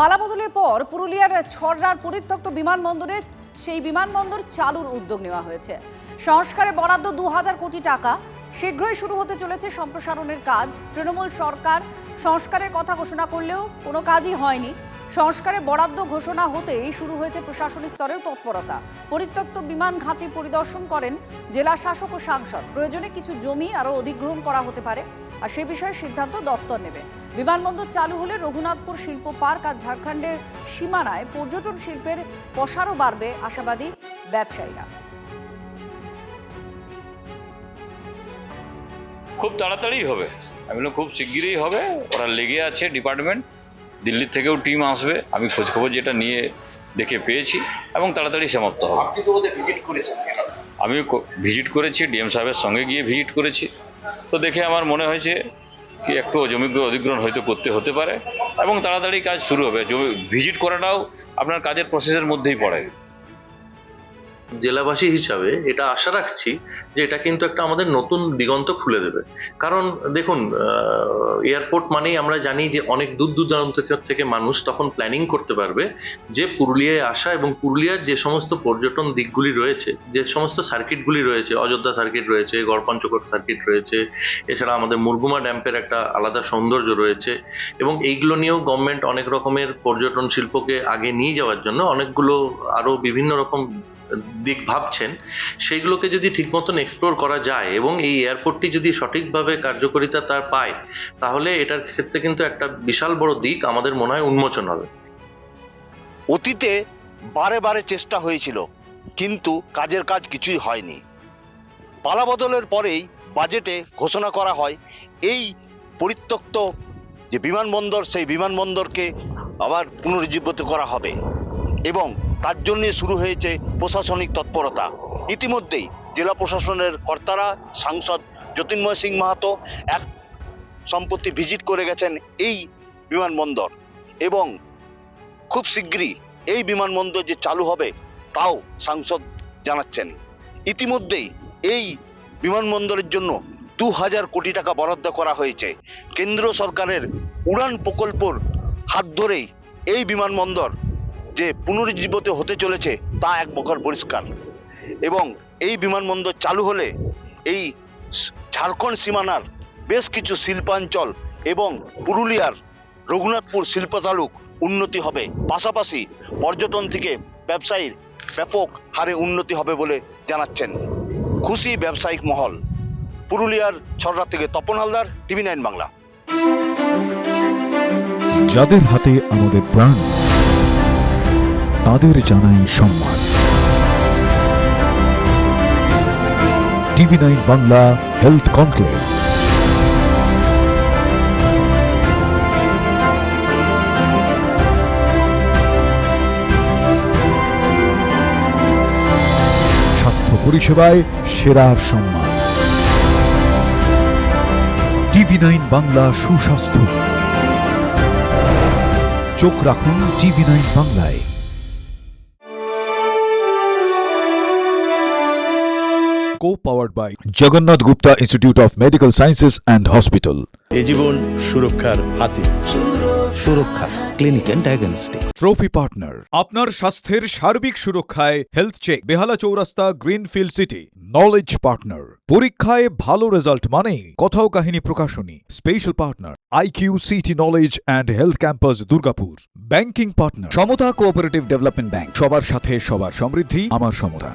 পালাবদলের পর পুরুলিয়ার ছড়রার পরিত্যক্ত বিমানবন্দরে সেই বিমানবন্দর চালুর উদ্যোগ নেওয়া হয়েছে। সংস্কারে বরাদ্দ 2000 কোটি টাকা। শীঘ্রই শুরু হতে চলেছে সম্প্রসারণের কাজ। তৃণমূল সরকার সংস্কারের কথা ঘোষণা করলেও কোনো কাজই হয়নি। সংস্কারে বরাদ্দ ঘোষণা হতেই শুরু হয়েছে প্রশাসনিক স্তরের তৎপরতা। পরিত্যক্ত বিমান ঘাঁটি পরিদর্শন করেন জেলা শাসক ও সাংসদ। প্রয়োজনে কিছু জমি আরও অধিগ্রহণ করা হতে পারে, আর সে বিষয়ে সিদ্ধান্ত দফতর নেবে। বিমানবন্দর চালু হলে রঘুনাথপুর শিল্প পার্ক আর ঝাড়খণ্ডের সীমানায় পর্যটন শিল্পের প্রসারও বাড়বে, আশাবাদী ব্যবসায়ীরা। খুব তাড়াতাড়ি হবে, আমি বললাম খুব শিগগিরই হবে। ওরা লেগে আছে ডিপার্টমেন্ট, দিল্লি থেকেও টিম আসবে। আমি খোঁজখবর যেটা নিয়ে দেখে পেয়েছি এবং তাড়াতাড়ি সমাপ্ত হবে। আমি ভিজিট করেছি, ডিএম সাহেবের সঙ্গে গিয়ে ভিজিট করেছি। তো দেখে আমার মনে হয়েছে কি একটু জমিগুলো অধিগ্রহণ হয়তো করতে হতে পারে এবং তাড়াতাড়ি কাজ শুরু হবে। ভিজিট করাটাও আপনার কাজের প্রসেসের মধ্যেই পড়ে। জেলাবাসী হিসাবে এটা আশা রাখছি যে এটা কিন্তু একটা আমাদের নতুন দিগন্ত খুলে দেবে। কারণ দেখুন, এয়ারপোর্ট মানেই আমরা জানি যে অনেক দূর দূরান্ত থেকে মানুষ তখন প্ল্যানিং করতে পারবে যে পুরুলিয়ায় আসা, এবং পুরুলিয়ার যে সমস্ত পর্যটন দিকগুলি রয়েছে, যে সমস্ত সার্কিটগুলি রয়েছে, অযোধ্যা সার্কিট রয়েছে, গড়পঞ্চকোট সার্কিট রয়েছে, এছাড়া আমাদের মুরগুমা ড্যাম্পের একটা আলাদা সৌন্দর্য রয়েছে, এবং এইগুলো নিয়েও গভর্নমেন্ট অনেক রকমের পর্যটন শিল্পকে আগে নিয়ে যাওয়ার জন্য অনেকগুলো আরো বিভিন্ন রকম দিক ভাবছেন। সেইগুলোকে যদি ঠিক মতন এক্সপ্লোর করা যায় এবং এই এয়ারপোর্টটি যদি সঠিকভাবে কার্যকারিতা তার পায়, তাহলে এটার ক্ষেত্রে কিন্তু একটা বিশাল বড় দিক আমাদের মনে হয় উন্মোচন হবে। অতীতে বারে বারে চেষ্টা হয়েছিল, কিন্তু কাজের কাজ কিছুই হয়নি। পালাবদলের পরেই বাজেটে ঘোষণা করা হয় এই পরিত্যক্ত যে বিমানবন্দর, সেই বিমানবন্দরকে আবার পুনরুজ্জীবিত করা হবে এবং তার জন্য শুরু হয়েছে প্রশাসনিক তৎপরতা। ইতিমধ্যেই জেলা প্রশাসনের কর্তারা, সাংসদ জ্যোতির্ময় সিং মাহাতো এক সম্প্রতি ভিজিট করে গেছেন এই বিমানবন্দর, এবং খুব শীঘ্রই এই বিমানবন্দর যে চালু হবে তাও সাংসদ জানাচ্ছেন। ইতিমধ্যেই এই বিমানবন্দরের জন্য 2000 কোটি টাকা বরাদ্দ করা হয়েছে। কেন্দ্র সরকারের উড়ান প্রকল্পর হাত ধরেই এই বিমানবন্দর যে পুনরুজ্জীবিত হতে চলেছে তা এক প্রকার পরিষ্কার। এবং এই বিমানবন্দর চালু হলে এই ঝাড়খণ্ড সীমানার বেশ কিছু শিল্পাঞ্চল এবং পুরুলিয়ার রঘুনাথপুর শিল্প তালুক উন্নতি হবে, পাশাপাশি পর্যটন থেকে ব্যবসায়ীর ব্যাপক হারে উন্নতি হবে বলে জানাচ্ছেন খুশি ব্যবসায়িক মহল। পুরুলিয়ার ছড়রা থেকে তপন হালদার, TV9 বাংলা। যাদের হাতে আমাদের প্রাণ, তাদের জানাই সম্মান। TV9 Bangla health conclave. স্বাস্থ্য পরিষেবায় সেরার সম্মান। TV9 বাংলা সুস্বাস্থ্য। চোখ রাখুন TV9 বাংলায়। Co-powered by Jagannath Gupta Institute of Medical Sciences and Hospital. এ জীবন সুরক্ষার হাতে। Suraksha clinic and diagnostics. Trophy partner আপনার স্বাস্থ্যের সার্বিক সুরক্ষায় হেলথ চেক, বেহালা চৌরাস্তা, গ্রিনফিল্ড সিটি। নলেজ পার্টনার পরীক্ষায় ভালো রেজাল্ট মানেই কথাও কাহিনী প্রকাশনী। Special partner IQ city knowledge and health campus, Durgapur. Banking partner Samata cooperative development bank. সবার সাথে সবার সমৃদ্ধি, আমার সমতা।